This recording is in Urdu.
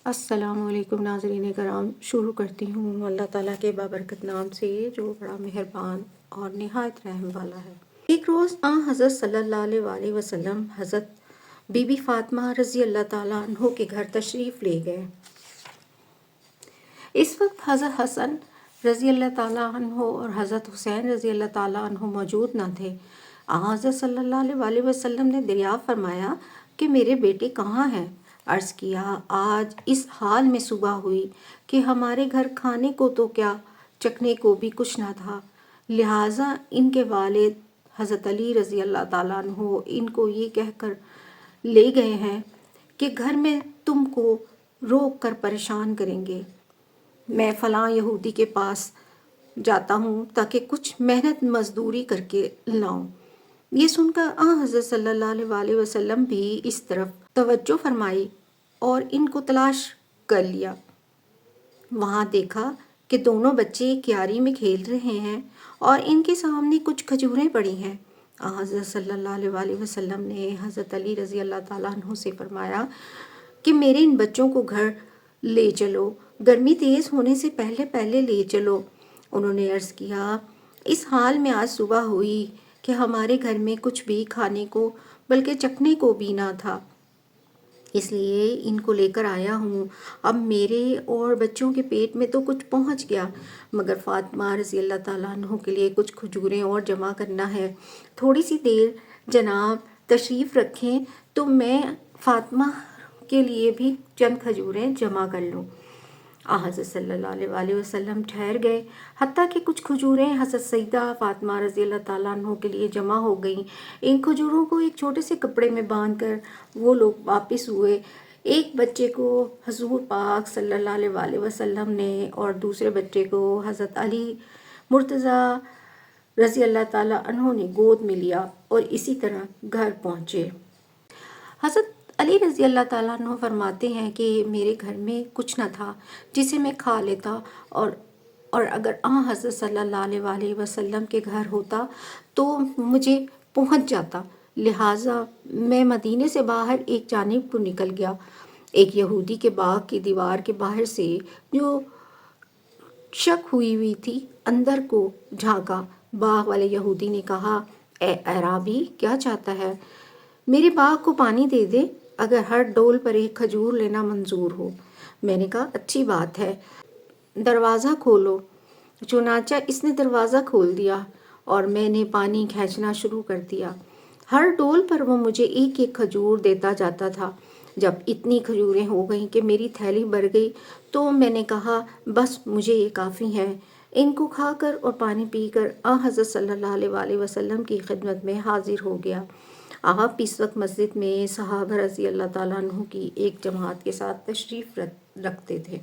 السلام علیکم ناظرین کرام، شروع کرتی ہوں اللہ تعالیٰ کے بابرکت نام سے جو بڑا مہربان اور نہایت رحم والا ہے۔ ایک روز حضرت صلی اللہ علیہ وآلہ وسلم حضرت بی بی فاطمہ رضی اللہ تعالیٰ عنہ کے گھر تشریف لے گئے۔ اس وقت حضرت حسن رضی اللہ تعالیٰ عنہ اور حضرت حسین رضی اللہ تعالیٰ عنہ موجود نہ تھے۔ حضرت صلی اللہ علیہ وآلہ وسلم نے دریافت فرمایا کہ میرے بیٹے کہاں ہیں؟ عرض کیا آج اس حال میں صبح ہوئی کہ ہمارے گھر کھانے کو تو کیا چکھنے کو بھی کچھ نہ تھا، لہٰذا ان کے والد حضرت علی رضی اللہ تعالیٰ عنہ ان کو یہ کہہ کر لے گئے ہیں کہ گھر میں تم کو روک کر پریشان کریں گے، میں فلاں یہودی کے پاس جاتا ہوں تاکہ کچھ محنت مزدوری کر کے لاؤں۔ یہ سن کر حضرت صلی اللہ علیہ وآلہ وسلم بھی اس طرف توجہ فرمائی اور ان کو تلاش کر لیا۔ وہاں دیکھا کہ دونوں بچے کیاری میں کھیل رہے ہیں اور ان کے سامنے کچھ کھجوریں پڑی ہیں۔ حضرت صلی اللہ علیہ وآلہ وسلم نے حضرت علی رضی اللہ تعالیٰ عنہ سے فرمایا کہ میرے ان بچوں کو گھر لے چلو، گرمی تیز ہونے سے پہلے لے چلو۔ انہوں نے عرض کیا اس حال میں آج صبح ہوئی کہ ہمارے گھر میں کچھ بھی کھانے کو بلکہ چکھنے کو بھی نہ تھا، اس لیے ان کو لے کر آیا ہوں۔ اب میرے اور بچوں کے پیٹ میں تو کچھ پہنچ گیا، مگر فاطمہ رضی اللہ تعالیٰ عنہ کے لیے کچھ کھجوریں اور جمع کرنا ہے۔ تھوڑی سی دیر جناب تشریف رکھیں تو میں فاطمہ کے لیے بھی چند کھجوریں جمع کر لوں۔ حضرت صلی اللہ علیہ وآلہ وسلم ٹھہر گئے حتیٰ کہ کچھ کھجوریں حضرت سیدہ فاطمہ رضی اللہ تعالیٰ عنہ کے لیے جمع ہو گئیں۔ ان کھجوروں کو ایک چھوٹے سے کپڑے میں باندھ کر وہ لوگ واپس ہوئے۔ ایک بچے کو حضور پاک صلی اللہ علیہ وآلہ وسلم نے اور دوسرے بچے کو حضرت علی مرتضیٰ رضی اللہ تعالیٰ عنہ نے گود میں لیا اور اسی طرح گھر پہنچے۔ حضرت علی رضی اللہ تعالیٰ عنہ فرماتے ہیں کہ میرے گھر میں کچھ نہ تھا جسے میں کھا لیتا، اور اگر حضرت صلی اللہ علیہ وآلہ وسلم کے گھر ہوتا تو مجھے پہنچ جاتا، لہٰذا میں مدینے سے باہر ایک جانب کو نکل گیا۔ ایک یہودی کے باغ کی دیوار کے باہر سے جو شک ہوئی تھی اندر کو جھانکا۔ باغ والے یہودی نے کہا اے اعرابی کیا چاہتا ہے؟ میرے باغ کو پانی دے دے اگر ہر ڈول پر ایک کھجور لینا منظور ہو۔ میں نے کہا اچھی بات ہے، دروازہ کھولو۔ چنانچہ اس نے دروازہ کھول دیا اور میں نے پانی کھینچنا شروع کر دیا۔ ہر ڈول پر وہ مجھے ایک ایک کھجور دیتا جاتا تھا۔ جب اتنی کھجوریں ہو گئیں کہ میری تھیلی بھر گئی تو میں نے کہا بس مجھے یہ کافی ہے۔ ان کو کھا کر اور پانی پی کر حضرت صلی اللہ علیہ وآلہ وسلم کی خدمت میں حاضر ہو گیا۔ آپ اس وقت مسجد میں صحابہ رضی اللہ تعالیٰ عنہ کی ایک جماعت کے ساتھ تشریف رکھتے تھے۔